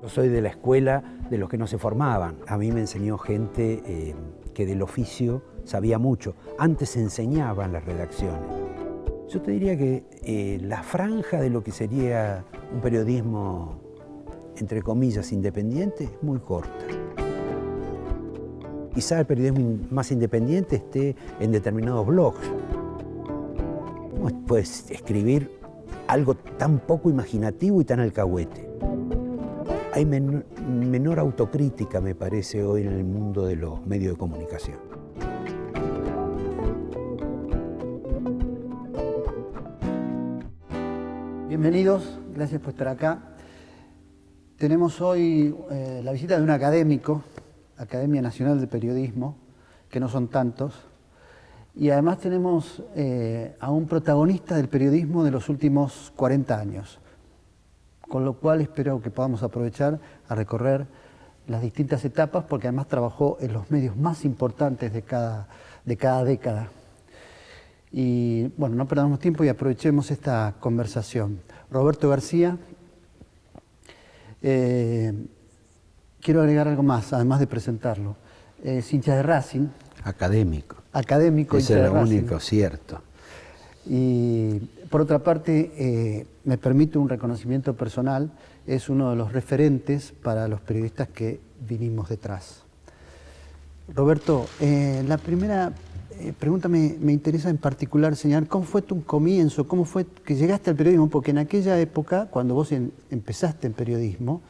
Soy de la escuela de los que no se formaban. A mí me enseñó gente que del oficio sabía mucho. Antes se enseñaban las redacciones. Yo te diría que la franja de lo que sería un periodismo, entre comillas, independiente, es muy corta. Quizá el periodismo más independiente esté en determinados blogs. ¿Cómo puedes escribir algo tan poco imaginativo y tan alcahuete? Hay menor autocrítica, me parece, hoy en el mundo de los medios de comunicación. Bienvenidos, gracias por estar acá. Tenemos hoy la visita de un académico, Academia Nacional de Periodismo, que no son tantos, y además tenemos a un protagonista del periodismo de los últimos 40 años, con lo cual espero que podamos aprovechar a recorrer las distintas etapas, porque además trabajó en los medios más importantes de cada década. Y bueno, no perdamos tiempo y aprovechemos esta conversación. Roberto García, quiero agregar algo más, además de presentarlo. Es hincha de Racing. Académico. Académico, Ese hincha es de lo Racing. único cierto. Y por otra parte, me permite un reconocimiento personal, es uno de los referentes para los periodistas que vinimos detrás. Roberto, la primera pregunta me interesa en particular señalar cómo fue tu comienzo, cómo fue que llegaste al periodismo, porque en aquella época, cuando vos empezaste en periodismo,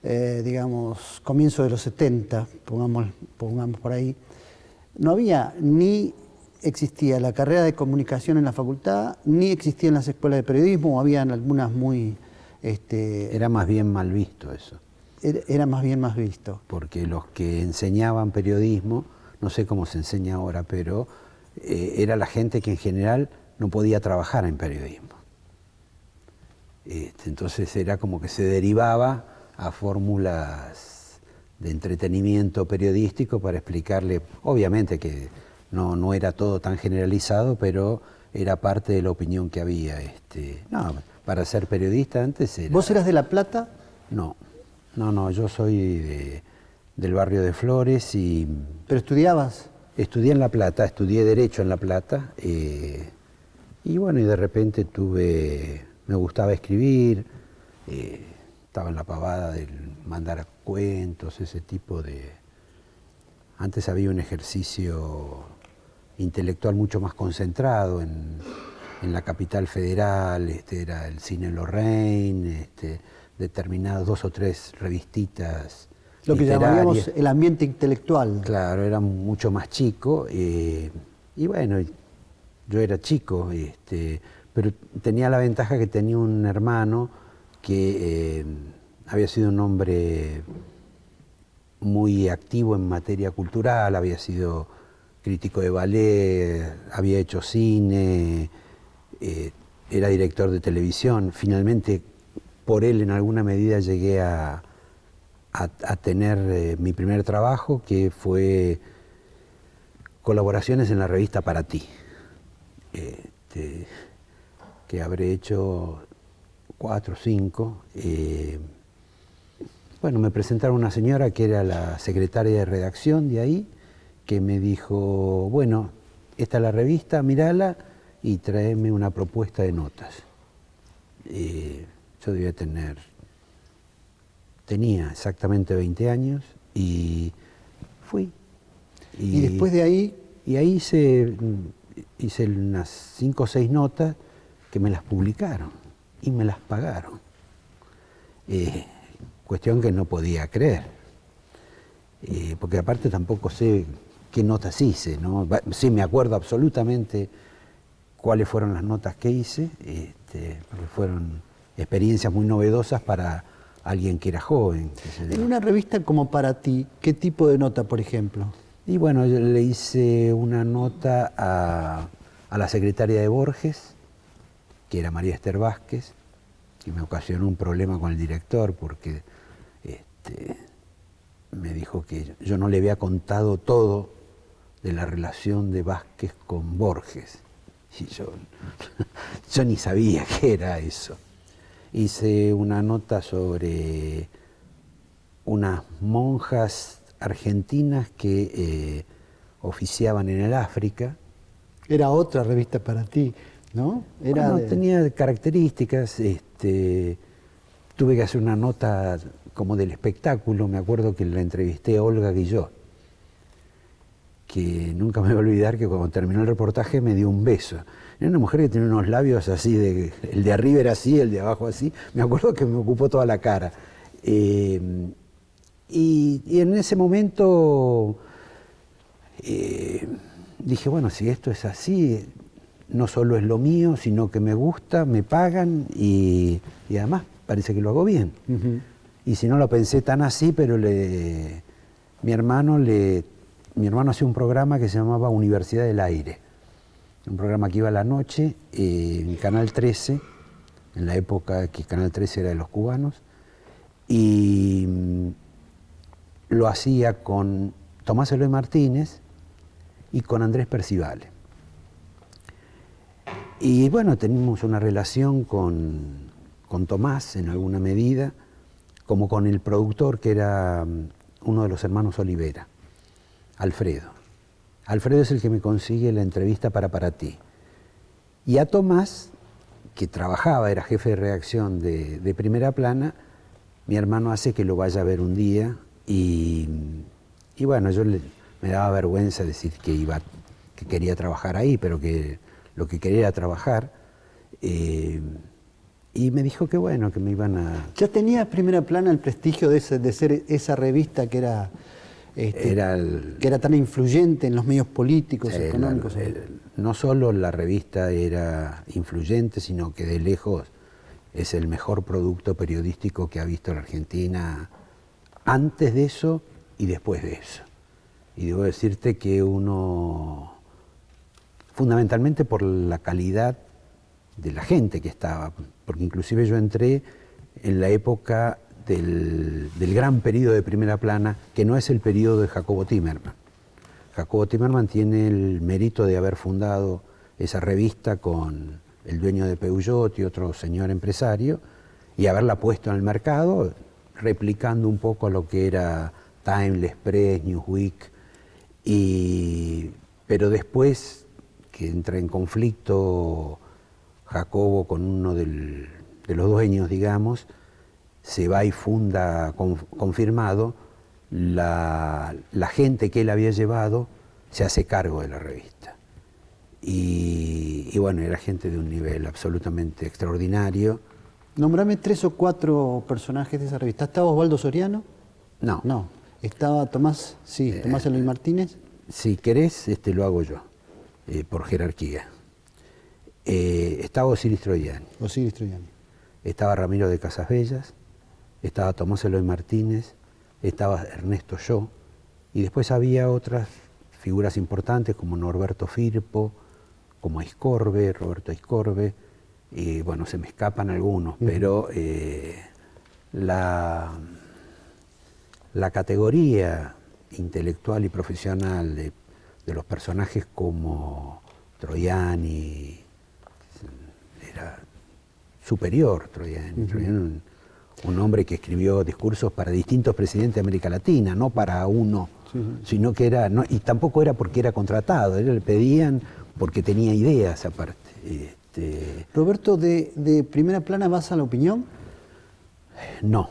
digamos, comienzo de los 70, pongamos por ahí, no había ni existía la carrera de comunicación en la facultad, ni existían las escuelas de periodismo, o habían algunas muy... Era más bien mal visto eso. Era más bien más visto. Porque los que enseñaban periodismo, no sé cómo se enseña ahora, pero era la gente que en general no podía trabajar en periodismo. Entonces era como que se derivaba a fórmulas de entretenimiento periodístico para explicarle, obviamente que no era todo tan generalizado, pero era parte de la opinión que había. No, para ser periodista antes era... ¿Vos eras de La Plata? No, yo soy del barrio de Flores y... ¿Pero estudiabas? Estudié en La Plata, estudié Derecho en La Plata, y bueno, y de repente me gustaba escribir, estaba en la pavada del mandar cuentos, ese tipo de... Antes había un ejercicio intelectual mucho más concentrado en la capital federal, era el Cine Lorraine, determinadas 2 o 3 revistitas lo que literarias. llamaríamos el ambiente intelectual. Claro, era mucho más chico, y bueno, yo era chico, pero tenía la ventaja que tenía un hermano que había sido un hombre muy activo en materia cultural, había sido crítico de ballet, había hecho cine, era director de televisión. Finalmente, por él en alguna medida llegué a tener mi primer trabajo, que fue colaboraciones en la revista Para Ti, que habré hecho 4 o 5. Bueno, me presentaron una señora que era la secretaria de redacción de ahí, que me dijo, bueno, esta es la revista, mírala y tráeme una propuesta de notas. Yo tenía exactamente 20 años y fui. ¿Y después de ahí? Y ahí hice unas 5 o 6 notas que me las publicaron y me las pagaron. Cuestión que no podía creer, porque aparte tampoco sé qué notas hice, ¿no? Sí, me acuerdo absolutamente cuáles fueron las notas que hice, porque fueron experiencias muy novedosas para alguien que era joven. En una revista como Para Ti, ¿qué tipo de nota, por ejemplo? Y bueno, yo le hice una nota a la secretaria de Borges, que era María Esther Vázquez, que me ocasionó un problema con el director porque me dijo que yo no le había contado todo de la relación de Vázquez con Borges. Y yo ni sabía qué era eso. Hice una nota sobre unas monjas argentinas que oficiaban en el África. Era otra revista para ti, ¿no? Tenía características, tuve que hacer una nota como del espectáculo, me acuerdo que la entrevisté a Olga Guillot, que nunca me voy a olvidar que cuando terminó el reportaje me dio un beso. Era una mujer que tenía unos labios así, el de arriba era así, el de abajo así, me acuerdo que me ocupó toda la cara. Y en ese momento dije, bueno, si esto es así, no solo es lo mío, sino que me gusta, me pagan y además parece que lo hago bien. Uh-huh. Y si no lo pensé tan así, pero mi hermano hacía un programa que se llamaba Universidad del Aire, un programa que iba a la noche en Canal 13, en la época que Canal 13 era de los cubanos, y lo hacía con Tomás Eloy Martínez y con Andrés Percivale. Y bueno, teníamos una relación con Tomás en alguna medida, como con el productor que era uno de los hermanos Olivera, Alfredo. Alfredo es el que me consigue la entrevista para ti. Y a Tomás, que trabajaba, era jefe de redacción de Primera Plana, mi hermano hace que lo vaya a ver un día y bueno, me daba vergüenza decir que quería trabajar ahí, pero que lo que quería era trabajar. Y me dijo que bueno, que me iban a... ¿Ya tenía Primera Plana el prestigio de ser esa revista que era tan influyente en los medios políticos, económicos? No solo la revista era influyente, sino que de lejos es el mejor producto periodístico que ha visto la Argentina antes de eso y después de eso. Y debo decirte que fundamentalmente por la calidad de la gente que estaba, porque inclusive yo entré en la época del gran periodo de Primera Plana, que no es el periodo de Jacobo Timerman. Jacobo Timerman tiene el mérito de haber fundado esa revista con el dueño de Peugeot y otro señor empresario, y haberla puesto en el mercado, replicando un poco a lo que era Time, L'Express, Newsweek, pero después que entra en conflicto Jacobo con uno de los dueños, digamos, se va y funda, confirmado, la gente que él había llevado se hace cargo de la revista. Y bueno, era gente de un nivel absolutamente extraordinario. Nombrame 3 o 4 personajes de esa revista. ¿Estaba Osvaldo Soriano? No. No. ¿Estaba Tomás Eloy Martínez? Si querés, lo hago yo, por jerarquía. Estaba Osiris Troiani. Estaba Ramiro de Casasbellas, estaba Tomás Eloy Martínez, estaba Ernesto Yo, y después había otras figuras importantes como Norberto Firpo, como Roberto Aiscorbe, y bueno, se me escapan algunos, pero la categoría intelectual y profesional de los personajes como Troiani era superior. Troiani, un hombre que escribió discursos para distintos presidentes de América Latina, no para uno, sino que era, y tampoco era porque era contratado, le pedían porque tenía ideas aparte. Roberto, ¿de Primera Plana vas a La Opinión? No.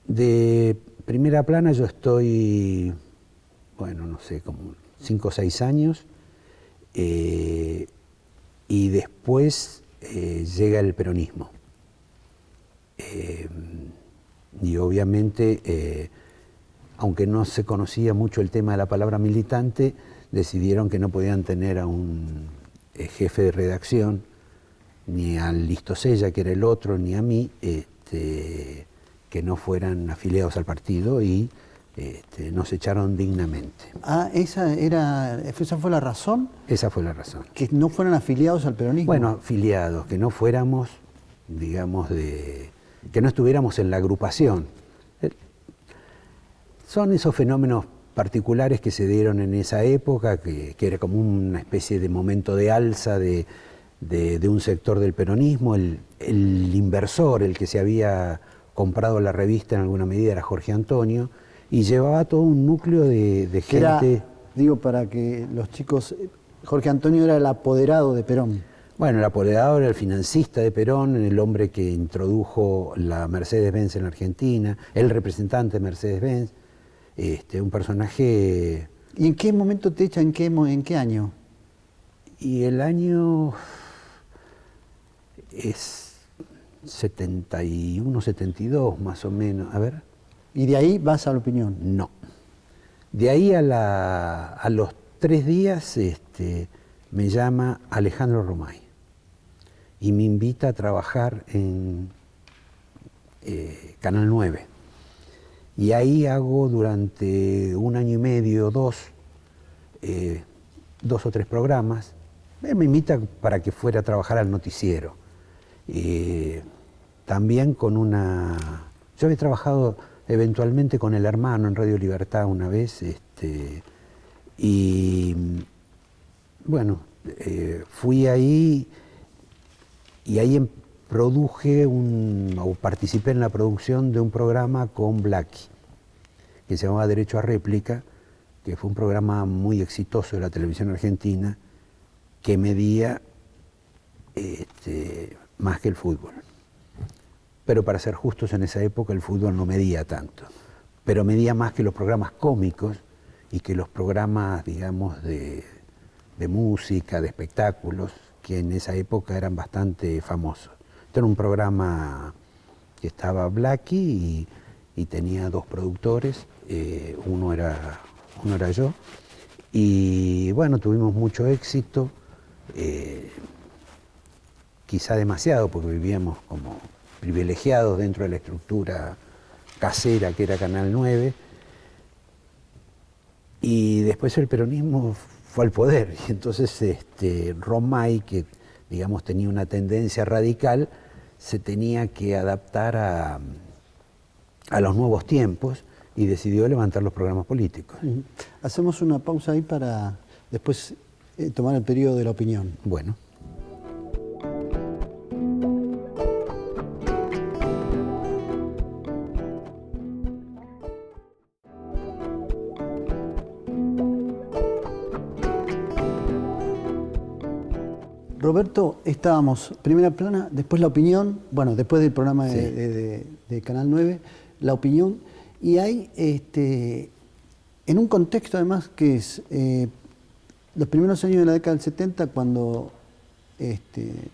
De Primera Plana yo estoy, bueno, no sé, como 5 o 6 años, y después llega el peronismo. Y obviamente, aunque no se conocía mucho el tema de la palabra militante, decidieron que no podían tener a un jefe de redacción, ni al Listosella, que era el otro, ni a mí, que no fueran afiliados al partido, y nos echaron dignamente. ¿Esa fue la razón? Esa fue la razón. ¿Que no fueran afiliados al peronismo? Bueno, afiliados, que no fuéramos, digamos, que no estuviéramos en la agrupación. Son esos fenómenos particulares que se dieron en esa época, que era como una especie de momento de alza de un sector del peronismo, el inversor, el que se había comprado la revista en alguna medida era Jorge Antonio, y llevaba todo un núcleo de gente... Era, digo, para que los chicos... Jorge Antonio era el apoderado de Perón. Bueno, el apoderado era el financista de Perón, el hombre que introdujo la Mercedes-Benz en la Argentina, el representante de Mercedes-Benz, un personaje... ¿Y en qué momento te echa? ¿En qué año? Y el año es 71, 72 más o menos, a ver. ¿Y de ahí vas a La Opinión? No. De ahí a los 3 días me llama Alejandro Romay y me invita a trabajar en Canal 9. Y ahí hago durante 1 año y medio, 2 o 3 programas. Él me invita para que fuera a trabajar al noticiero. También con una... Yo había trabajado eventualmente con El Hermano en Radio Libertad una vez, y bueno, fui ahí y ahí produje o participé en la producción de un programa con Blackie, que se llamaba Derecho a Réplica, que fue un programa muy exitoso de la televisión argentina, que medía más que el fútbol. Pero para ser justos, en esa época el fútbol no medía tanto, pero medía más que los programas cómicos y que los programas, digamos, de música, de espectáculos, que en esa época eran bastante famosos. Este era un programa que estaba Blackie y tenía 2 productores, uno era yo, y bueno, tuvimos mucho éxito, quizá demasiado, porque vivíamos como privilegiados dentro de la estructura casera que era Canal 9, y después el peronismo fue al poder, y entonces Romay, que digamos tenía una tendencia radical, se tenía que adaptar a los nuevos tiempos y decidió levantar los programas políticos. Hacemos una pausa ahí para después tomar el periodo de La Opinión. Bueno. Roberto, estábamos Primera Plana, después La Opinión, bueno, después del programa Sí. de Canal 9, La Opinión, y hay, en un contexto además que es los primeros años de la década del 70, cuando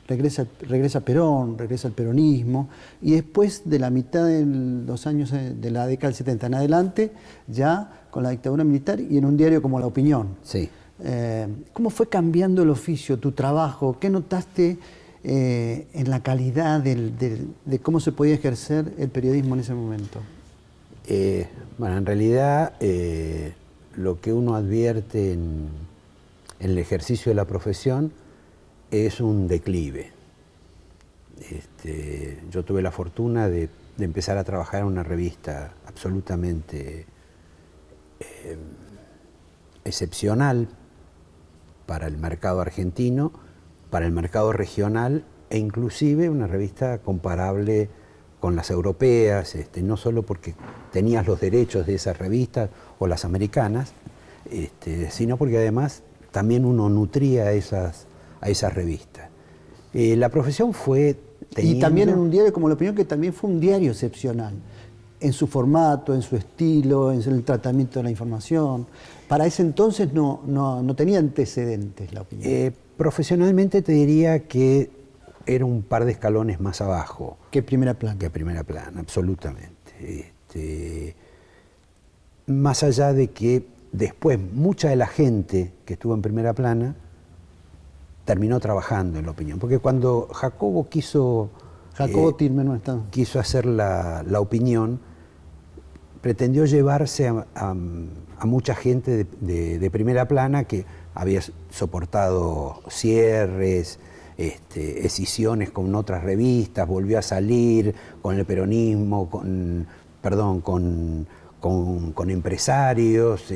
regresa Perón, regresa el peronismo, y después de la mitad de los años de la década del 70 en adelante, ya con la dictadura militar y en un diario como La Opinión. Sí. ¿Cómo fue cambiando el oficio, tu trabajo? ¿Qué notaste en la calidad de cómo se podía ejercer el periodismo en ese momento? Bueno, en realidad lo que uno advierte en el ejercicio de la profesión es un declive. Yo tuve la fortuna de empezar a trabajar en una revista absolutamente excepcional para el mercado argentino, para el mercado regional e inclusive una revista comparable con las europeas, no solo porque tenías los derechos de esas revistas o las americanas, sino porque además también uno nutría a esas revistas. La profesión fue teniendo... Y también en un diario como La Opinión, que también fue un diario excepcional, en su formato, en su estilo, en el tratamiento de la información. Para ese entonces no tenía antecedentes La Opinión. Profesionalmente te diría que era un par de escalones más abajo. Que Primera Plana. Que Primera Plana, absolutamente. Más allá de que después mucha de la gente que estuvo en Primera Plana terminó trabajando en La Opinión. Porque cuando Jacobo quiso Tilme no está. quiso hacer la Opinión, pretendió llevarse a mucha gente de Primera Plana que había soportado cierres, escisiones con otras revistas, volvió a salir con el peronismo, con empresarios,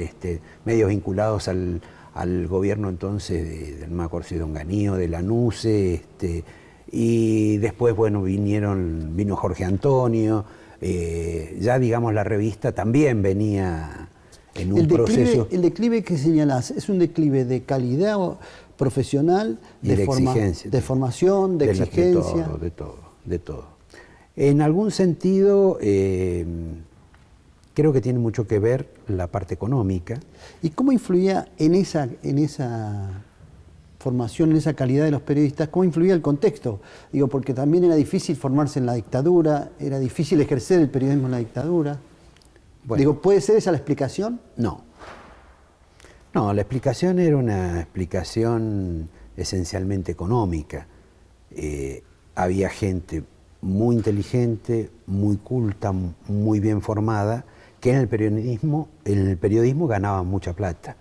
medios vinculados al gobierno entonces no me acuerdo si de Onganía, de Lanuse, y después, bueno, vino Jorge Antonio, ya digamos la revista también venía en un proceso... El declive que señalás, ¿es un declive de calidad profesional, de exigencia, de formación, de exigencia? De todo. En algún sentido, creo que tiene mucho que ver la parte económica. ¿Y cómo influía en esa formación, en esa calidad de los periodistas, cómo influía el contexto? Digo, porque también era difícil formarse en la dictadura, era difícil ejercer el periodismo en la dictadura. Bueno, digo, ¿puede ser esa la explicación? No. No, la explicación era una explicación esencialmente económica. Había gente muy inteligente, muy culta, muy bien formada, que en el periodismo ganaba mucha plata.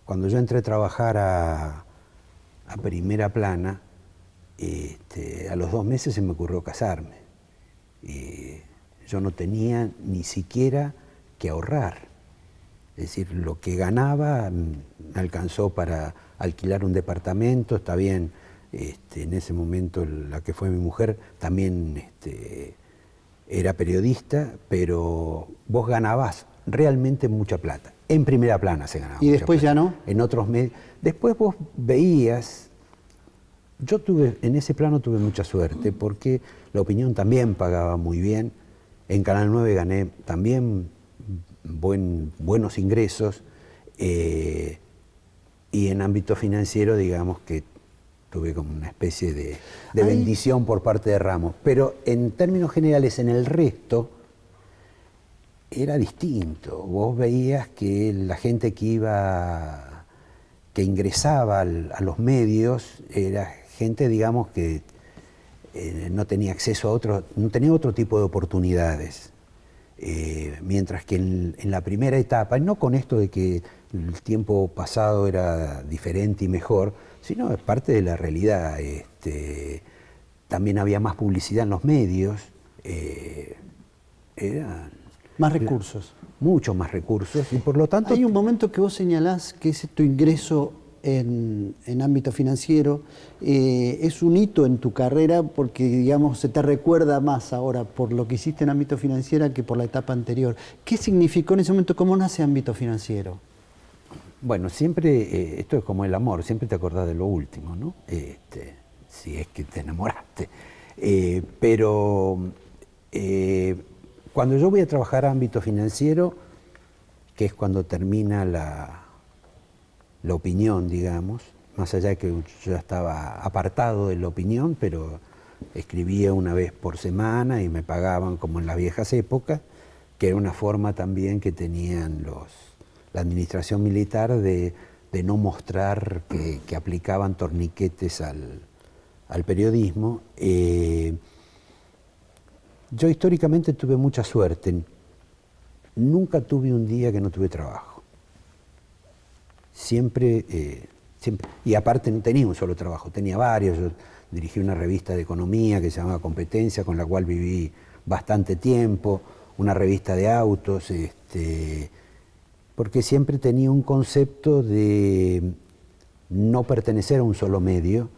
Cuando yo entré a trabajar a Primera Plana, a los 2 meses se me ocurrió casarme. Yo no tenía ni siquiera que ahorrar. Es decir, lo que ganaba me alcanzó para alquilar un departamento, está bien. En ese momento la que fue mi mujer también era periodista, pero vos ganabas realmente mucha plata. En Primera Plana se ganaba. ¿Y después plata. Ya no? En otros medios. Después vos veías, en ese plano tuve mucha suerte, porque La Opinión también pagaba muy bien. En Canal 9 gané también buenos ingresos. Y en ámbito financiero, digamos que tuve como una especie de bendición por parte de Ramos. Pero en términos generales, en el resto, era distinto. Vos veías que la gente que ingresaba a los medios, era gente, digamos, que no tenía acceso no tenía otro tipo de oportunidades. Mientras que en la primera etapa, y no con esto de que el tiempo pasado era diferente y mejor, sino es parte de la realidad. También había más publicidad en los medios, más recursos. Mucho más recursos, y por lo tanto... Hay un momento que vos señalás que es tu ingreso en ámbito financiero, es un hito en tu carrera porque, digamos, se te recuerda más ahora por lo que hiciste en ámbito financiero que por la etapa anterior. ¿Qué significó en ese momento? ¿Cómo nace ámbito financiero? Bueno, siempre, esto es como el amor, siempre te acordás de lo último, ¿no? Si es que te enamoraste. Pero cuando yo voy a trabajar a ámbito financiero, que es cuando termina la opinión, digamos, más allá de que yo ya estaba apartado de La Opinión, pero escribía una vez por semana y me pagaban como en las viejas épocas, que era una forma también que tenían la administración militar de no mostrar que aplicaban torniquetes al periodismo. Yo históricamente tuve mucha suerte. Nunca tuve un día que no tuve trabajo. Siempre, y aparte no tenía un solo trabajo, tenía varios. Yo dirigí una revista de economía que se llamaba Competencia, con la cual viví bastante tiempo, una revista de autos, porque siempre tenía un concepto de no pertenecer a un solo medio,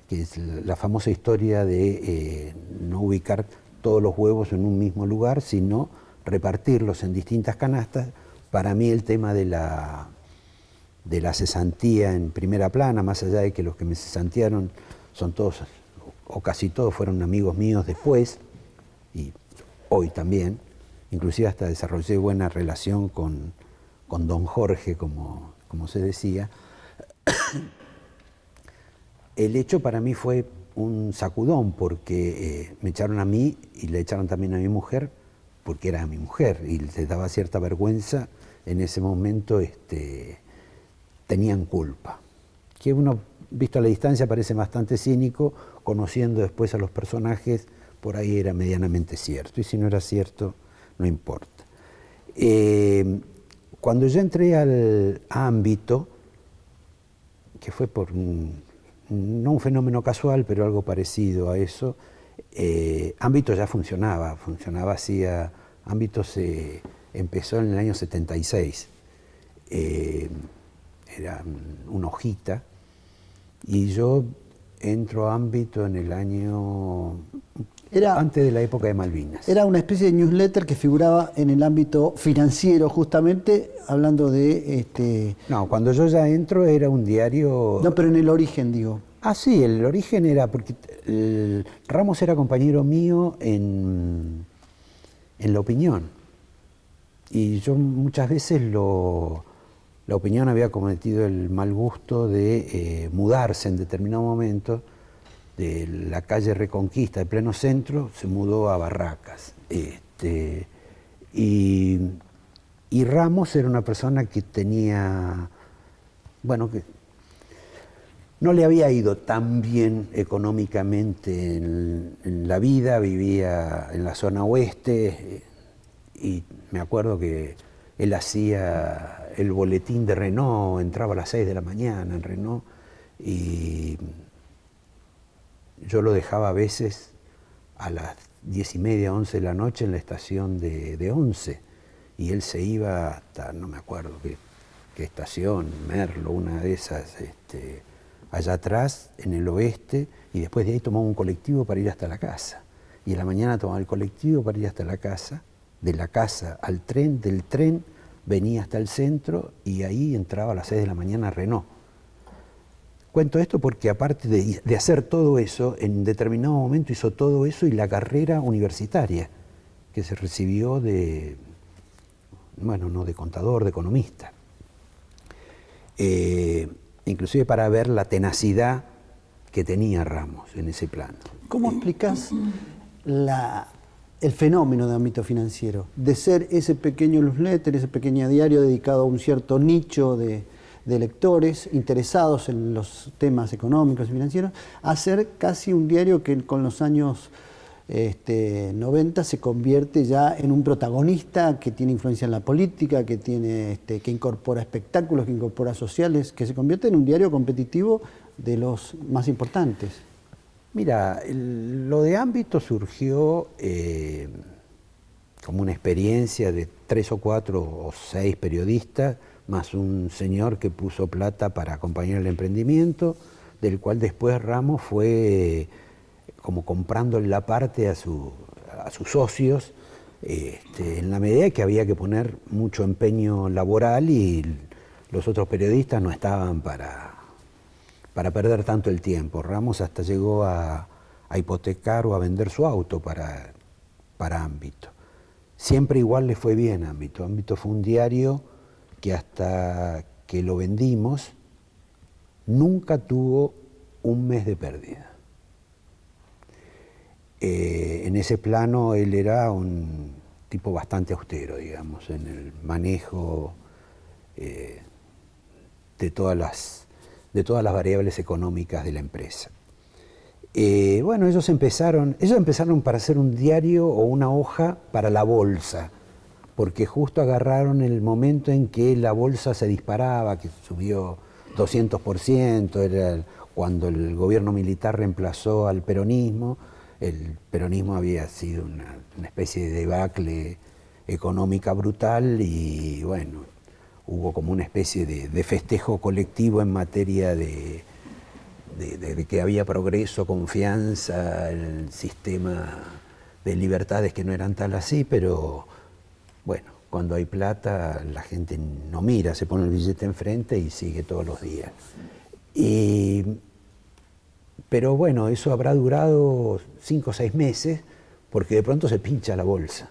que es la famosa historia de no ubicar todos los huevos en un mismo lugar, sino repartirlos en distintas canastas. Para mí el tema de la cesantía en Primera Plana, más allá de que los que me cesantearon son todos, o casi todos, fueron amigos míos después, y hoy también, inclusive hasta desarrollé buena relación con don Jorge, como se decía. El hecho para mí fue un sacudón, porque me echaron a mí y le echaron también a mi mujer, porque era mi mujer, y les daba cierta vergüenza en ese momento. Tenían culpa, que uno, visto a la distancia, parece bastante cínico, conociendo después a los personajes, por ahí era medianamente cierto, y si no era cierto, no importa. Cuando yo entré al ámbito, que fue por no un fenómeno casual, pero algo parecido a eso, ámbito ya funcionaba así. Ámbito se empezó en el año 76. Era una hojita, y yo entro a ámbito en el año antes de la época de Malvinas. Era una especie de newsletter que figuraba en el ámbito financiero, justamente, hablando de... No, cuando yo ya entro era un diario... No, pero en el origen, digo. Ah, sí, el origen era porque Ramos era compañero mío en La Opinión. Y yo muchas veces La Opinión había cometido el mal gusto de mudarse en determinado momento de la calle Reconquista, de pleno centro, se mudó a Barracas. Y Ramos era una persona que tenía, bueno, que no le había ido tan bien económicamente en la vida, vivía en la zona oeste, y me acuerdo que él hacía el boletín de Renault, entraba a las 6 de la mañana en Renault, y yo lo dejaba a veces a las 10:30, 11 de la noche en la estación de Once, y él se iba hasta, no me acuerdo qué estación, Merlo, una de esas, allá atrás, en el oeste, y después de ahí tomaba un colectivo para ir hasta la casa. Y en la mañana tomaba el colectivo para ir hasta la casa, de la casa al tren, del tren venía hasta el centro y ahí entraba a las 6 de la mañana a Renault. Cuento esto porque aparte de hacer todo eso, en determinado momento hizo todo eso y la carrera universitaria, que se recibió no de contador, de economista. Inclusive para ver la tenacidad que tenía Ramos en ese plano. ¿Cómo explicás el fenómeno de ámbito financiero? De ser ese pequeño newsletter, ese pequeño diario dedicado a un cierto nicho de lectores interesados en los temas económicos y financieros, a ser casi un diario que con los años 90 se convierte ya en un protagonista que tiene influencia en la política, que incorpora espectáculos, que incorpora sociales, que se convierte en un diario competitivo de los más importantes? Mira, lo de ámbito surgió como una experiencia de 3 o 4 o 6 periodistas, más un señor que puso plata para acompañar el emprendimiento, del cual después Ramos fue como comprando la parte a sus socios, en la medida que había que poner mucho empeño laboral y los otros periodistas no estaban para perder tanto el tiempo. Ramos hasta llegó a hipotecar o a vender su auto para Ámbito. Siempre igual le fue bien a Ámbito. Ámbito fue un diario que hasta que lo vendimos nunca tuvo un mes de pérdida. En ese plano él era un tipo bastante austero, digamos, en el manejo de todas las variables económicas de la empresa. Ellos empezaron para hacer un diario o una hoja para la bolsa, porque justo agarraron el momento en que la bolsa se disparaba, que subió 200%, era cuando el gobierno militar reemplazó al peronismo. El peronismo había sido una especie de debacle económica brutal y bueno, hubo como una especie de festejo colectivo en materia de que había progreso, confianza, el sistema de libertades que no eran tal así, pero bueno, cuando hay plata la gente no mira, se pone el billete enfrente y sigue todos los días. Pero bueno, eso habrá durado 5 o 6 meses, porque de pronto se pincha la bolsa.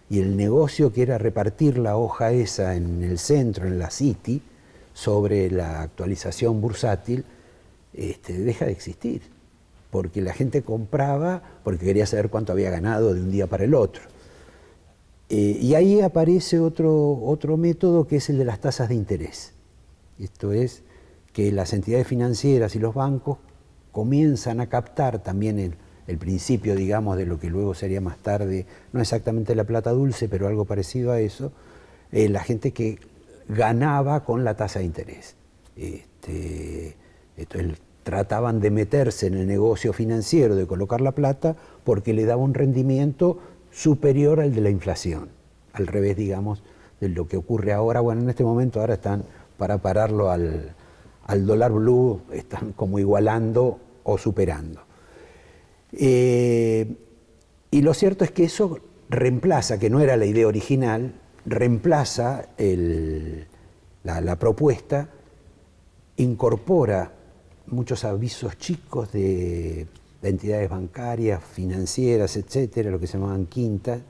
Y el negocio que era repartir la hoja esa en el centro, en la City, sobre la actualización bursátil, deja de existir. Porque la gente compraba porque quería saber cuánto había ganado de un día para el otro. Y ahí aparece otro método que es el de las tasas de interés. Esto es que las entidades financieras y los bancos comienzan a captar también el principio, digamos, de lo que luego sería más tarde, no exactamente la plata dulce, pero algo parecido a eso, la gente que ganaba con la tasa de interés. Entonces trataban de meterse en el negocio financiero, de colocar la plata, porque le daba un rendimiento superior al de la inflación, al revés, digamos, de lo que ocurre ahora. Bueno, en este momento ahora están para pararlo al dólar blue, están como igualando o superando. Y lo cierto es que eso reemplaza, que no era la idea original, reemplaza la propuesta, incorpora muchos avisos chicos de entidades bancarias, financieras, etcétera, lo que se llamaban quintas,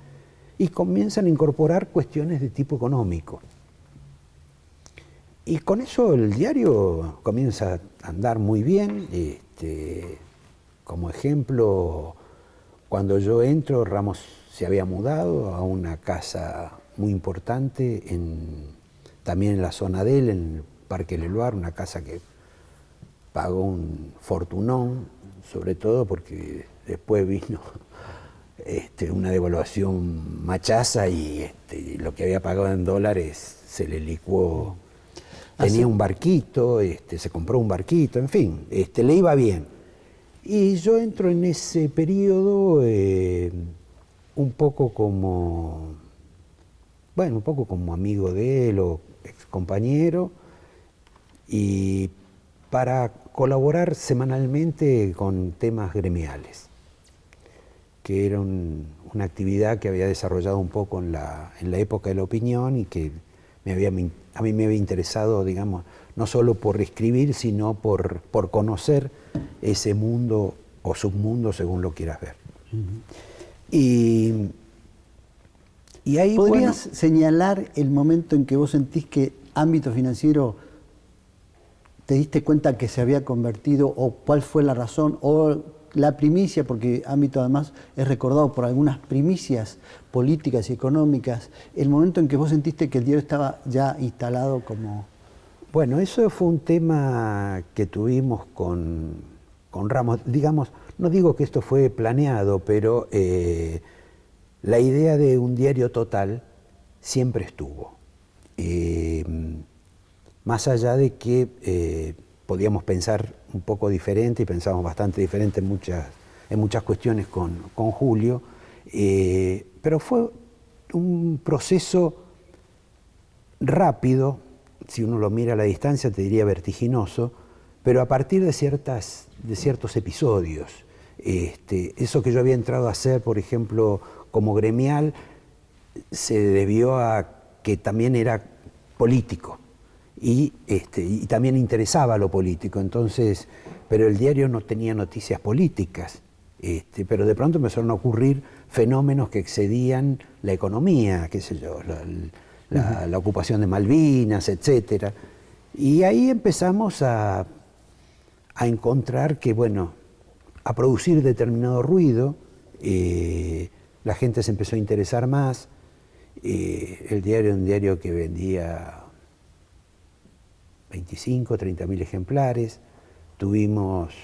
y comienzan a incorporar cuestiones de tipo económico. Y con eso el diario comienza a andar muy bien. Como ejemplo, cuando yo entro, Ramos se había mudado a una casa muy importante, también en la zona de él, en el Parque Leloir, una casa que pagó un fortunón, sobre todo porque después vino una devaluación machaza y lo que había pagado en dólares se le licuó. Tenía un barquito, se compró un barquito, en fin, le iba bien. Y yo entro en ese periodo un poco como amigo de él o ex compañero, y para colaborar semanalmente con temas gremiales, que era una actividad que había desarrollado un poco en la época de la opinión y que a mí me había interesado, digamos, no solo por escribir, sino por conocer ese mundo o submundo, según lo quieras ver. Y ahí, ¿podrías señalar el momento en que vos sentís que ámbito financiero te diste cuenta que se había convertido, o cuál fue la razón, o la primicia, porque ámbito además es recordado por algunas primicias políticas y económicas, el momento en que vos sentiste que el diario estaba ya instalado como... Bueno, eso fue un tema que tuvimos con Ramos. Digamos, no digo que esto fue planeado, pero la idea de un diario total siempre estuvo. Más allá de que podíamos pensar un poco diferente, y pensamos bastante diferente en muchas cuestiones con Julio, pero fue un proceso rápido. Si uno lo mira a la distancia te diría vertiginoso, pero a partir de ciertos episodios. Eso que yo había entrado a hacer, por ejemplo, como gremial, se debió a que también era político y también interesaba lo político. Entonces, pero el diario no tenía noticias políticas, pero de pronto empezaron a ocurrir fenómenos que excedían la economía, qué sé yo, la ocupación de Malvinas, etcétera. Y ahí empezamos a encontrar que, bueno, a producir determinado ruido, la gente se empezó a interesar más. El diario era un diario que vendía 25, 30.000 ejemplares. Tuvimos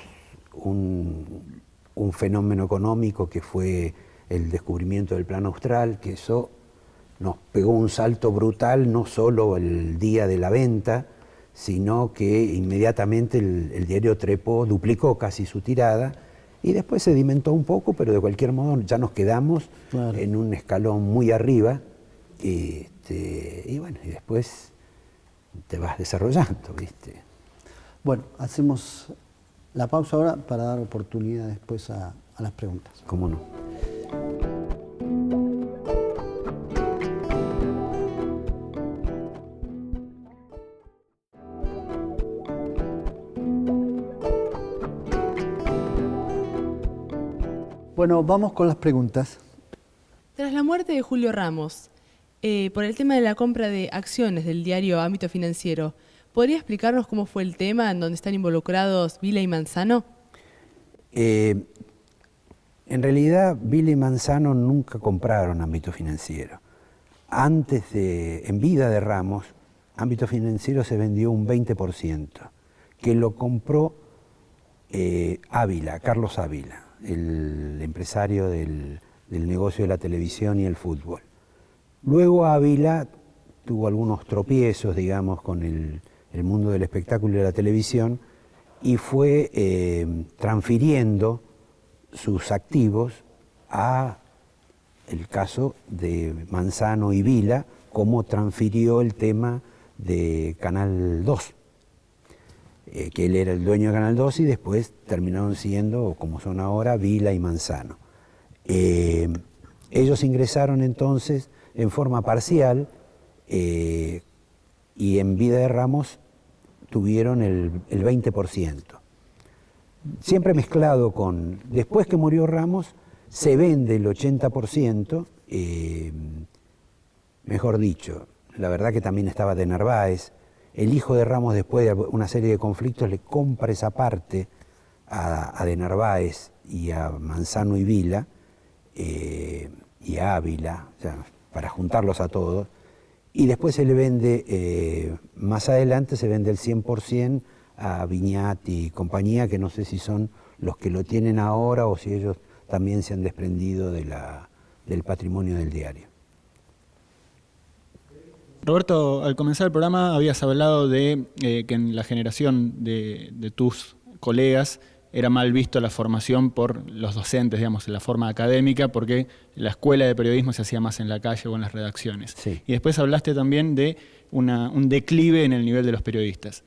un fenómeno económico que fue el descubrimiento del Plan Austral, que eso nos pegó un salto brutal, no solo el día de la venta, sino que inmediatamente el diario trepó, duplicó casi su tirada, y después sedimentó un poco, pero de cualquier modo ya nos quedamos en un escalón muy arriba, y bueno, y después te vas desarrollando, ¿viste? Bueno, hacemos la pausa ahora para dar oportunidad después a las preguntas. ¿Cómo no? Bueno, vamos con las preguntas. Tras la muerte de Julio Ramos, por el tema de la compra de acciones del diario Ámbito Financiero, ¿podría explicarnos cómo fue el tema en donde están involucrados Vila y Manzano? En realidad, Vila y Manzano nunca compraron Ámbito Financiero. En vida de Ramos, Ámbito Financiero se vendió un 20%, que lo compró Ávila, Carlos Ávila, el empresario del negocio de la televisión y el fútbol. Luego Ávila tuvo algunos tropiezos, digamos, con el mundo del espectáculo y de la televisión, y fue transfiriendo sus activos a el caso de Manzano y Vila, como transfirió el tema de Canal 2, que él era el dueño de Canal 2 y después terminaron siendo, como son ahora, Vila y Manzano. Ellos ingresaron entonces en forma parcial y en vida de Ramos tuvieron el 20%. Siempre mezclado con, después que murió Ramos, se vende el 80%, mejor dicho, la verdad que también estaba de Narváez. El hijo de Ramos, después de una serie de conflictos, le compra esa parte a de Narváez y a Manzano y Vila, y a Ávila, o sea, para juntarlos a todos, y después se le vende, más adelante se vende el 100% a Viñat y compañía, que no sé si son los que lo tienen ahora o si ellos también se han desprendido del patrimonio del diario. Roberto, al comenzar el programa habías hablado de que en la generación de tus colegas era mal visto la formación por los docentes, digamos, en la forma académica, porque la escuela de periodismo se hacía más en la calle o en las redacciones. Sí. Y después hablaste también de un declive en el nivel de los periodistas.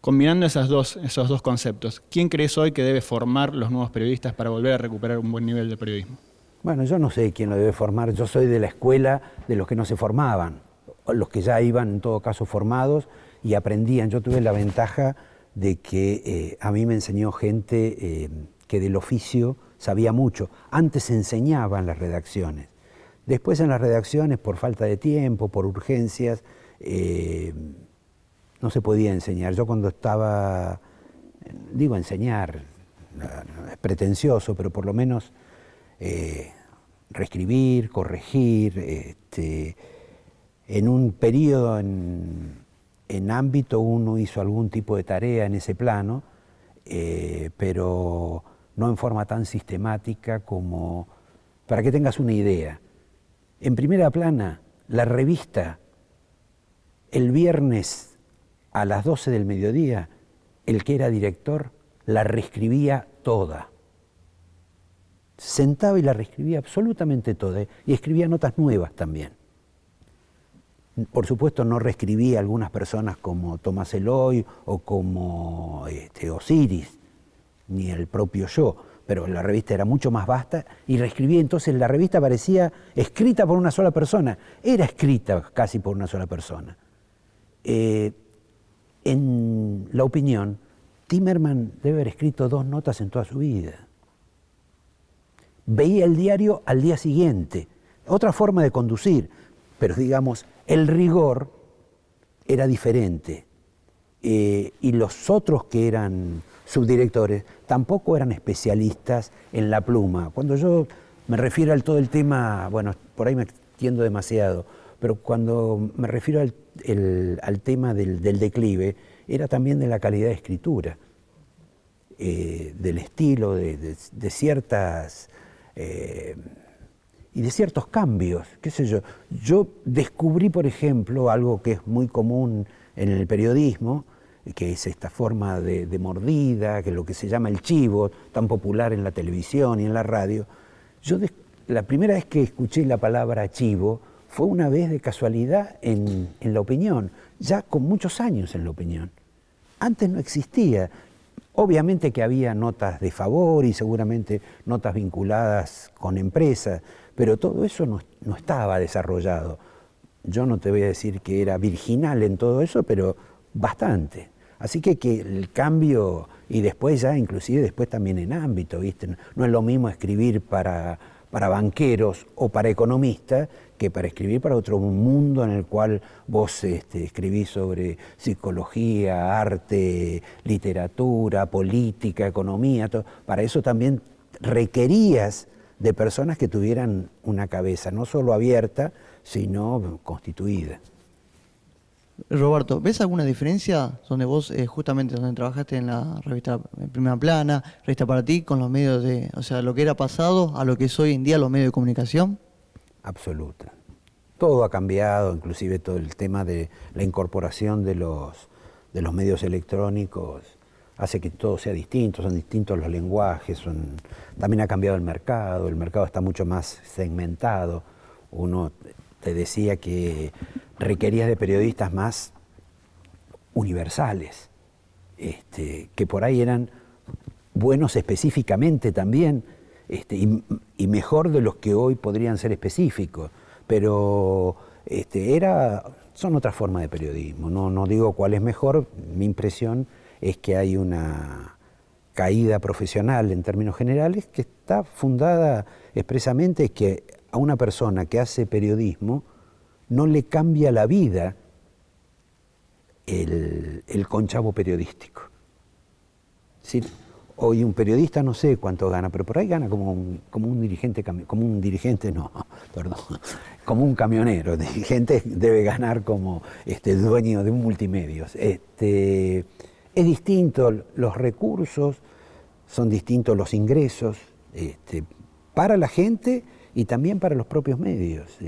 Combinando esos dos conceptos, ¿quién crees hoy que debe formar los nuevos periodistas para volver a recuperar un buen nivel de periodismo? Bueno, yo no sé quién lo debe formar, yo soy de la escuela de los que no se formaban, los que ya iban en todo caso formados y aprendían. Yo tuve la ventaja de que a mí me enseñó gente que del oficio sabía mucho. Antes se enseñaba en las redacciones. Después en las redacciones, por falta de tiempo, por urgencias, no se podía enseñar. Yo cuando estaba, digo enseñar, es pretencioso, pero por lo menos reescribir, corregir, en un periodo en ámbito uno hizo algún tipo de tarea en ese plano, pero no en forma tan sistemática como, para que tengas una idea. En primera plana, la revista, el viernes a las 12 del mediodía, el que era director la reescribía toda. Sentaba y la reescribía absolutamente toda, y escribía notas nuevas también. Por supuesto no reescribía algunas personas como Tomás Eloy o como Osiris, ni el propio yo, pero la revista era mucho más vasta y reescribía. Entonces la revista parecía escrita por una sola persona, era escrita casi por una sola persona. En La Opinión, Timerman debe haber escrito 2 notas en toda su vida. Veía el diario al día siguiente, otra forma de conducir, pero digamos, el rigor era diferente. Y los otros que eran subdirectores tampoco eran especialistas en la pluma. Cuando yo me refiero al todo el tema, bueno, por ahí me extiendo demasiado, pero cuando me refiero al tema del declive, era también de la calidad de escritura, del estilo, de ciertas... y de ciertos cambios, qué sé yo. Yo descubrí, por ejemplo, algo que es muy común en el periodismo, que es esta forma de mordida, que es lo que se llama el chivo, tan popular en la televisión y en la radio. La primera vez que escuché la palabra chivo fue una vez de casualidad en La Opinión, ya con muchos años en La Opinión. Antes no existía. Obviamente que había notas de favor y seguramente notas vinculadas con empresas, pero todo eso no estaba desarrollado. Yo no te voy a decir que era virginal en todo eso, pero bastante. Así que el cambio, y después ya, inclusive después también en ámbito, ¿viste? No es lo mismo escribir para banqueros o para economistas que para escribir para otro mundo en el cual vos escribís sobre psicología, arte, literatura, política, economía. Todo. Para eso también requerías de personas que tuvieran una cabeza no solo abierta, sino constituida. Roberto, ¿ves alguna diferencia donde vos, justamente donde trabajaste en la revista en Primera Plana, Revista Para Ti, con los medios o sea, lo que era pasado a lo que es hoy en día los medios de comunicación? Absoluta. Todo ha cambiado, inclusive todo el tema de la incorporación de los medios electrónicos hace que todo sea distinto, son distintos los lenguajes, también ha cambiado el mercado está mucho más segmentado. Uno te decía que requerías de periodistas más universales, que por ahí eran buenos específicamente también, y mejor de los que hoy podrían ser específicos, pero son otras formas de periodismo. No digo cuál es mejor, mi impresión es que hay una caída profesional en términos generales que está fundada expresamente que a una persona que hace periodismo no le cambia la vida el conchavo periodístico. Es decir, hoy un periodista no sé cuánto gana, pero por ahí gana como un dirigente, como un camionero. Dirigente debe ganar como dueño de un multimedios. Es distinto los recursos, son distintos los ingresos para la gente y también para los propios medios.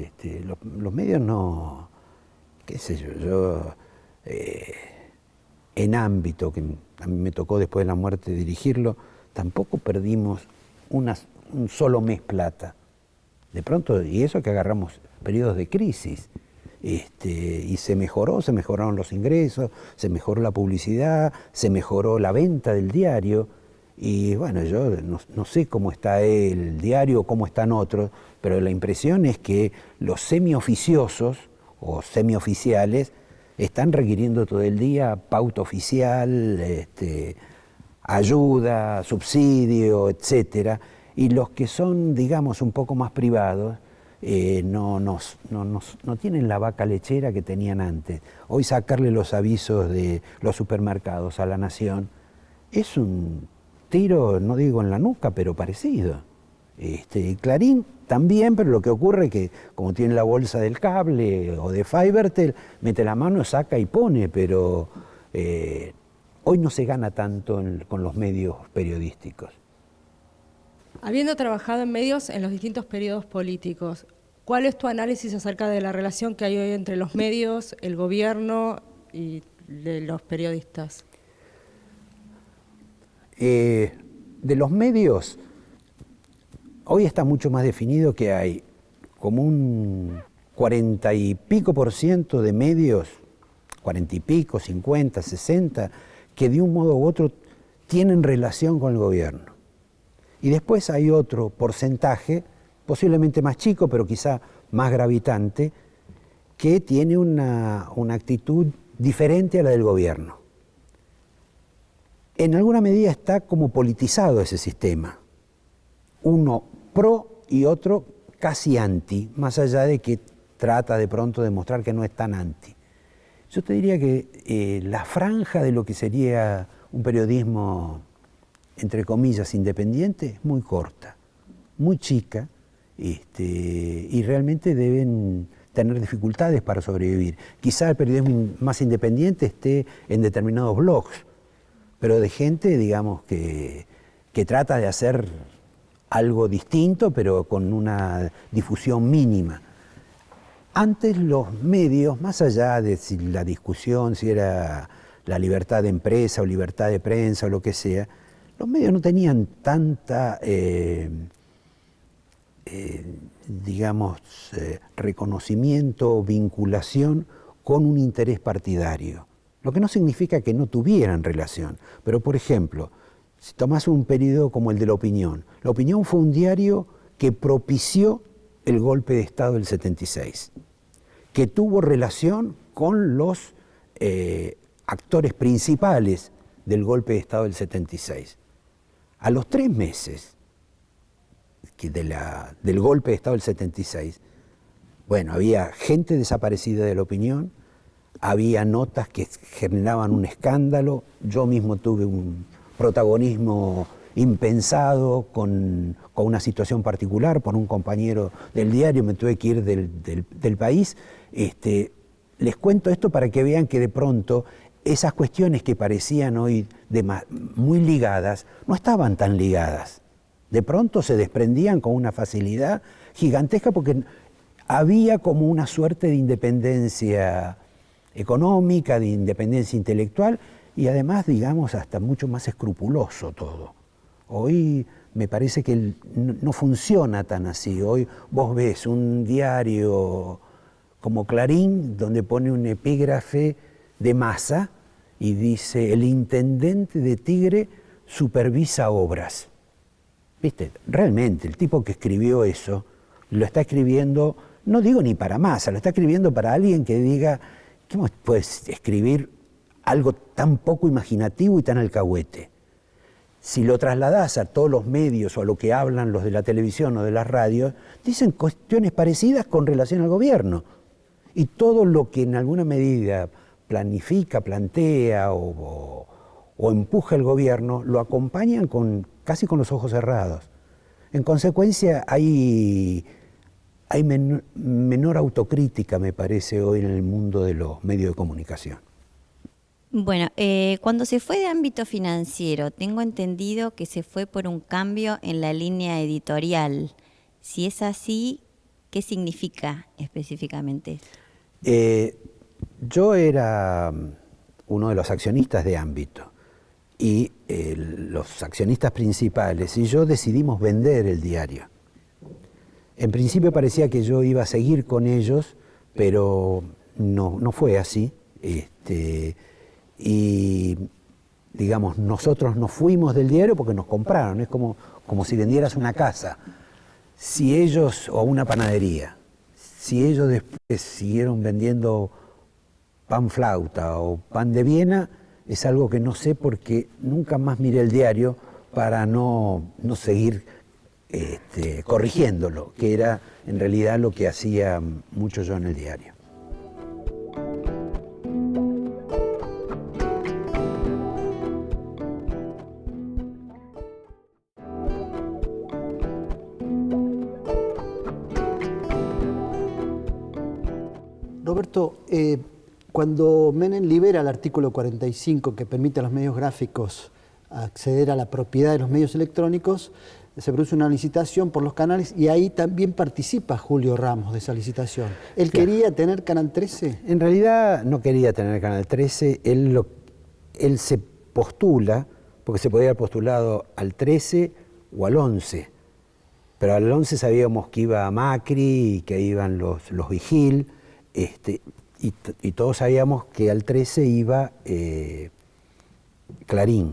Los medios no, qué sé yo, en ámbito que a mí me tocó después de la muerte dirigirlo, tampoco perdimos un solo mes plata. De pronto, y eso que agarramos periodos de crisis, y se mejoraron los ingresos, se mejoró la publicidad, se mejoró la venta del diario, y bueno, yo no sé cómo está el diario o cómo están otros, pero la impresión es que los semioficiosos o semioficiales están requiriendo todo el día pauta oficial, ayuda, subsidio, etcétera, y los que son, digamos, un poco más privados, no tienen la vaca lechera que tenían antes. Hoy sacarle los avisos de los supermercados a La Nación es un tiro, no digo en la nuca, pero parecido. Clarín también, pero lo que ocurre es que como tiene la bolsa del cable o de Fivertel, mete la mano, saca y pone, pero hoy no se gana tanto con los medios periodísticos. Habiendo trabajado en medios en los distintos periodos políticos, ¿cuál es tu análisis acerca de la relación que hay hoy entre los medios, el gobierno y de los periodistas? De los medios, hoy está mucho más definido que hay como un 40 y pico % de medios, 40 y pico, 50, 60, que de un modo u otro tienen relación con el gobierno. Y después hay otro porcentaje, posiblemente más chico, pero quizá más gravitante, que tiene una actitud diferente a la del gobierno. En alguna medida está como politizado ese sistema. Uno pro y otro casi anti, más allá de que trata de pronto de mostrar que no es tan anti. Yo te diría que la franja de lo que sería un periodismo, entre comillas, independiente, es muy corta, muy chica, y realmente deben tener dificultades para sobrevivir. Quizá el periodismo más independiente esté en determinados blogs, pero de gente, digamos, que trata de hacer algo distinto, pero con una difusión mínima. Antes los medios, más allá de la discusión, si era la libertad de empresa o libertad de prensa o lo que sea, los medios no tenían tanta, reconocimiento o vinculación con un interés partidario. Lo que no significa que no tuvieran relación. Pero, por ejemplo, si tomás un periodo como el de La Opinión fue un diario que propició el golpe de Estado del 76, que tuvo relación con los actores principales del golpe de Estado del 76. A los 3 meses del golpe de Estado del 76, bueno, había gente desaparecida de La Opinión, había notas que generaban un escándalo, yo mismo tuve un protagonismo impensado con una situación particular, por un compañero del diario, me tuve que ir del país. Les cuento esto para que vean que de pronto esas cuestiones que parecían hoy muy ligadas, no estaban tan ligadas. De pronto se desprendían con una facilidad gigantesca porque había como una suerte de independencia económica, de independencia intelectual y además, digamos, hasta mucho más escrupuloso todo. Hoy me parece que no funciona tan así. Hoy vos ves un diario como Clarín donde pone un epígrafe de Massa y dice: el intendente de Tigre supervisa obras. ¿Viste? Realmente, el tipo que escribió eso, lo está escribiendo, no digo ni para Massa, lo está escribiendo para alguien que diga, ¿cómo puedes escribir algo tan poco imaginativo y tan alcahuete? Si lo trasladás a todos los medios o a lo que hablan los de la televisión o de las radios, dicen cuestiones parecidas con relación al gobierno. Y todo lo que en alguna medida planifica, plantea o empuja el gobierno, lo acompañan casi con los ojos cerrados. En consecuencia, hay menor autocrítica, me parece, hoy en el mundo de los medios de comunicación. Bueno, cuando se fue de ámbito financiero, tengo entendido que se fue por un cambio en la línea editorial. Si es así, ¿qué significa específicamente? Yo era uno de los accionistas de ámbito y los accionistas principales y yo decidimos vender el diario. En principio parecía que yo iba a seguir con ellos, pero no fue así. Y digamos, nosotros nos fuimos del diario porque nos compraron, es como si vendieras una casa. Si ellos, o una panadería, si ellos después siguieron vendiendo pan flauta o pan de Viena, es algo que no sé porque nunca más miré el diario para no seguir corrigiéndolo, que era en realidad lo que hacía mucho yo en el diario. Roberto, cuando Menem libera el artículo 45 que permite a los medios gráficos acceder a la propiedad de los medios electrónicos, se produce una licitación por los canales y ahí también participa Julio Ramos de esa licitación. ¿Él quería tener Canal 13? En realidad no quería tener Canal 13, él se postula, porque se podía haber postulado al 13 o al 11, pero al 11 sabíamos que iba Macri y que iban los Vigil, y todos sabíamos que al 13 iba Clarín.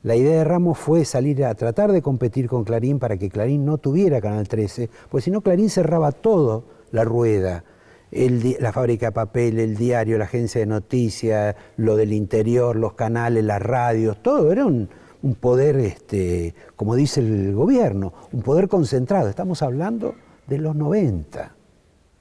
La idea de Ramos fue salir a tratar de competir con Clarín para que Clarín no tuviera Canal 13, porque si no Clarín cerraba todo la rueda, la fábrica de papel, el diario, la agencia de noticias, lo del interior, los canales, las radios, todo era un poder, como dice el gobierno, un poder concentrado. Estamos hablando de los 90.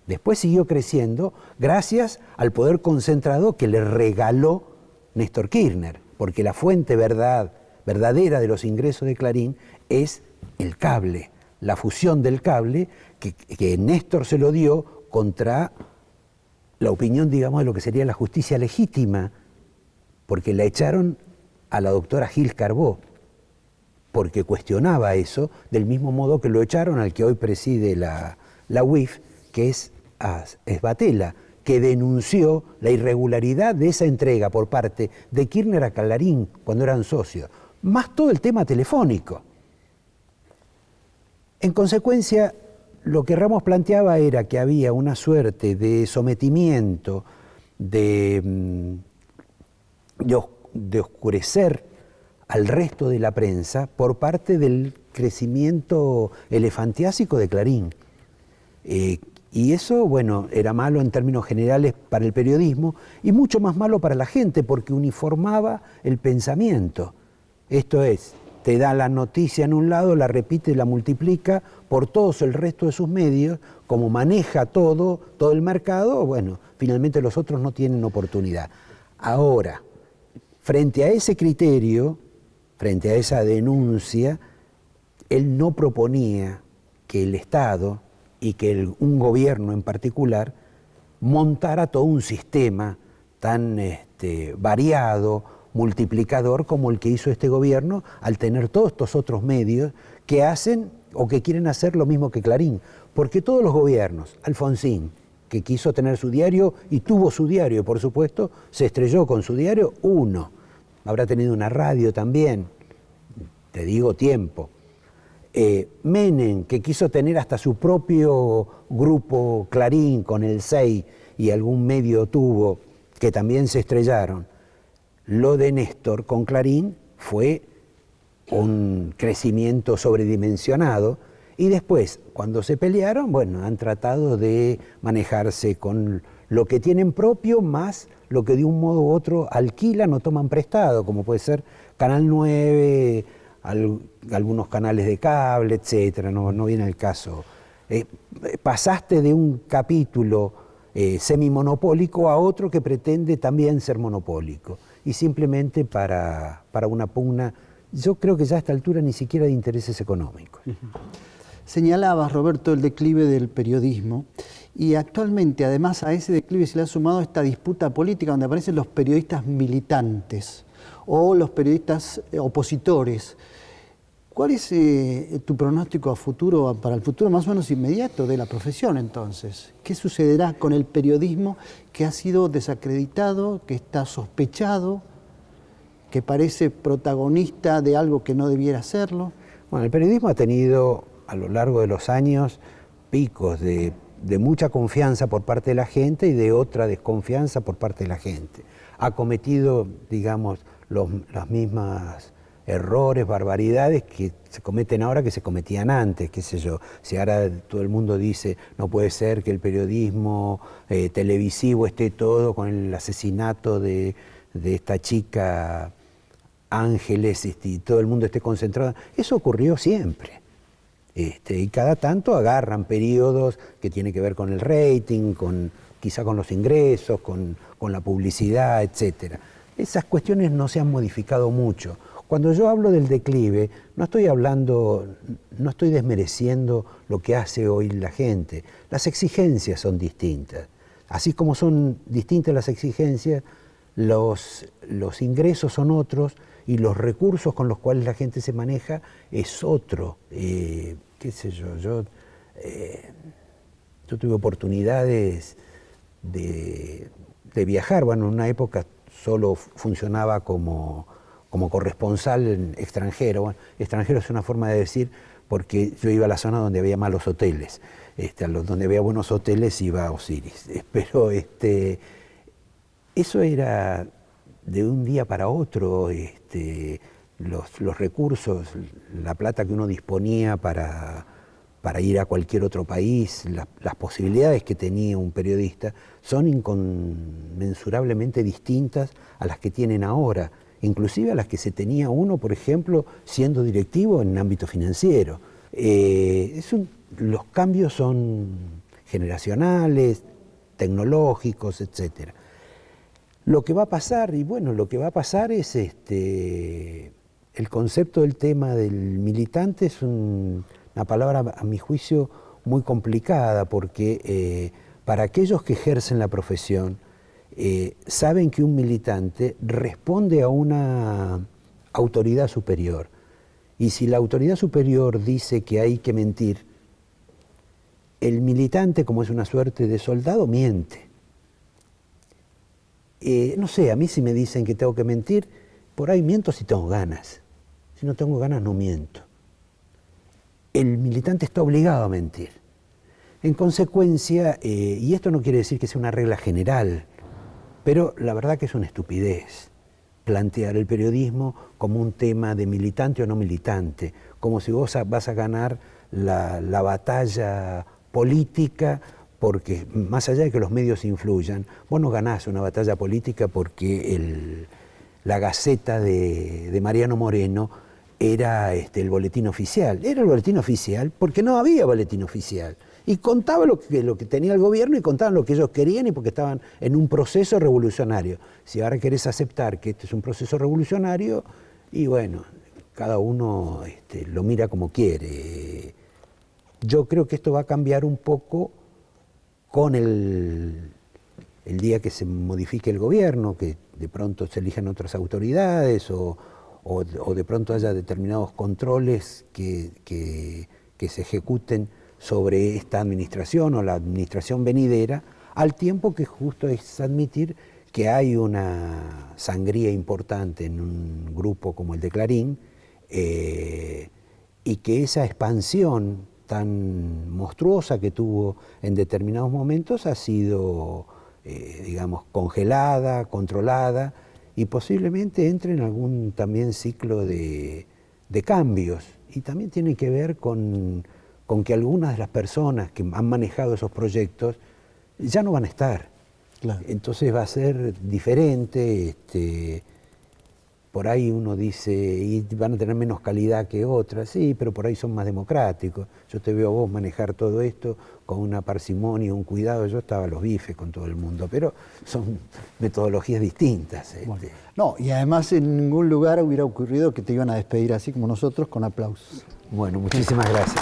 Después siguió creciendo gracias al poder concentrado que le regaló Néstor Kirchner, porque la fuente verdadera de los ingresos de Clarín es el cable, la fusión del cable que Néstor se lo dio contra la opinión, digamos, de lo que sería la justicia legítima, porque la echaron a la doctora Gil Carbó, porque cuestionaba eso, del mismo modo que lo echaron al que hoy preside la UIF, que es Batella, que denunció la irregularidad de esa entrega por parte de Kirchner a Clarín cuando eran socios, más todo el tema telefónico. En consecuencia, lo que Ramos planteaba era que había una suerte de sometimiento, de oscurecer al resto de la prensa por parte del crecimiento elefantiásico de Clarín. Y eso, bueno, era malo en términos generales para el periodismo y mucho más malo para la gente porque uniformaba el pensamiento. Esto es, te da la noticia en un lado, la repite, la multiplica por todos el resto de sus medios, como maneja todo el mercado, bueno, finalmente los otros no tienen oportunidad. Ahora, frente a ese criterio, frente a esa denuncia, él no proponía que el Estado y que un gobierno en particular montara todo un sistema tan variado, multiplicador como el que hizo este gobierno al tener todos estos otros medios que hacen o que quieren hacer lo mismo que Clarín. Porque todos los gobiernos, Alfonsín, que quiso tener su diario y tuvo su diario, por supuesto, se estrelló con su diario, uno. Habrá tenido una radio también, te digo tiempo. Menem, que quiso tener hasta su propio grupo Clarín con el 6 y algún medio tuvo, que también se estrellaron. Lo de Néstor con Clarín fue un crecimiento sobredimensionado, y después, cuando se pelearon, bueno, han tratado de manejarse con lo que tienen propio más lo que de un modo u otro alquilan o toman prestado, como puede ser Canal 9, algunos canales de cable, etcétera, no viene el caso. Pasaste de un capítulo semimonopólico a otro que pretende también ser monopólico, y simplemente para una pugna, yo creo que ya a esta altura ni siquiera de intereses económicos. Señalabas, Roberto, el declive del periodismo, y actualmente, además, a ese declive se le ha sumado esta disputa política donde aparecen los periodistas militantes o los periodistas opositores. ¿Cuál es tu pronóstico a futuro, para el futuro más o menos inmediato de la profesión entonces? ¿Qué sucederá con el periodismo que ha sido desacreditado, que está sospechado, que parece protagonista de algo que no debiera serlo? Bueno, el periodismo ha tenido a lo largo de los años picos de mucha confianza por parte de la gente y de otra desconfianza por parte de la gente. Ha cometido, digamos, las mismas errores, barbaridades que se cometen ahora que se cometían antes, qué sé yo. Si ahora todo el mundo dice, no puede ser que el periodismo televisivo esté todo con el asesinato de esta chica Ángeles, y todo el mundo esté concentrado. Eso ocurrió siempre. Y cada tanto agarran periodos que tienen que ver con el rating, quizá con los ingresos, con la publicidad, etc. Esas cuestiones no se han modificado mucho. Cuando yo hablo del declive, no estoy desmereciendo lo que hace hoy la gente. Las exigencias son distintas. Así como son distintas las exigencias, los ingresos son otros y los recursos con los cuales la gente se maneja es otro. Qué sé yo, yo tuve oportunidades de viajar. Bueno, en una época solo funcionaba como corresponsal extranjero. Bueno, extranjero es una forma de decir porque yo iba a la zona donde había malos hoteles. Donde había buenos hoteles iba a Osiris. Pero eso era de un día para otro. Los recursos, la plata que uno disponía para ir a cualquier otro país, las posibilidades que tenía un periodista son inconmensurablemente distintas a las que tienen ahora, inclusive a las que se tenía uno, por ejemplo, siendo directivo en ámbito financiero. Los cambios son generacionales, tecnológicos, etc. Lo que va a pasar, es el concepto del tema del militante es una palabra, a mi juicio, muy complicada, porque para aquellos que ejercen la profesión, saben que un militante responde a una autoridad superior. Y si la autoridad superior dice que hay que mentir, el militante, como es una suerte de soldado, miente. No sé, a mí si me dicen que tengo que mentir, por ahí miento si tengo ganas. Si no tengo ganas, no miento. El militante está obligado a mentir. En consecuencia, y esto no quiere decir que sea una regla general, pero la verdad que es una estupidez plantear el periodismo como un tema de militante o no militante, como si vos vas a ganar la batalla política, porque más allá de que los medios influyan, vos no ganás una batalla política porque la Gaceta de Mariano Moreno era el boletín oficial. Era el boletín oficial porque no había boletín oficial. Y contaba lo que tenía el gobierno y contaban lo que ellos querían y porque estaban en un proceso revolucionario. Si ahora querés aceptar que este es un proceso revolucionario, y bueno, cada uno lo mira como quiere. Yo creo que esto va a cambiar un poco con el día que se modifique el gobierno, que de pronto se elijan otras autoridades o de pronto haya determinados controles que se ejecuten sobre esta administración o la administración venidera, al tiempo que justo es admitir que hay una sangría importante en un grupo como el de Clarín y que esa expansión tan monstruosa que tuvo en determinados momentos ha sido, digamos, congelada, controlada, y posiblemente entre en algún también ciclo de de cambios. Y también tiene que ver con que algunas de las personas que han manejado esos proyectos ya no van a estar. Claro. Entonces va a ser diferente, por ahí uno dice, y van a tener menos calidad que otras, sí, pero por ahí son más democráticos. Yo te veo a vos manejar todo esto con una parsimonia, un cuidado. Yo estaba a los bifes con todo el mundo, pero son metodologías distintas. Bueno, no, y además en ningún lugar hubiera ocurrido que te iban a despedir así como nosotros, con aplausos. Bueno, muchísimas gracias.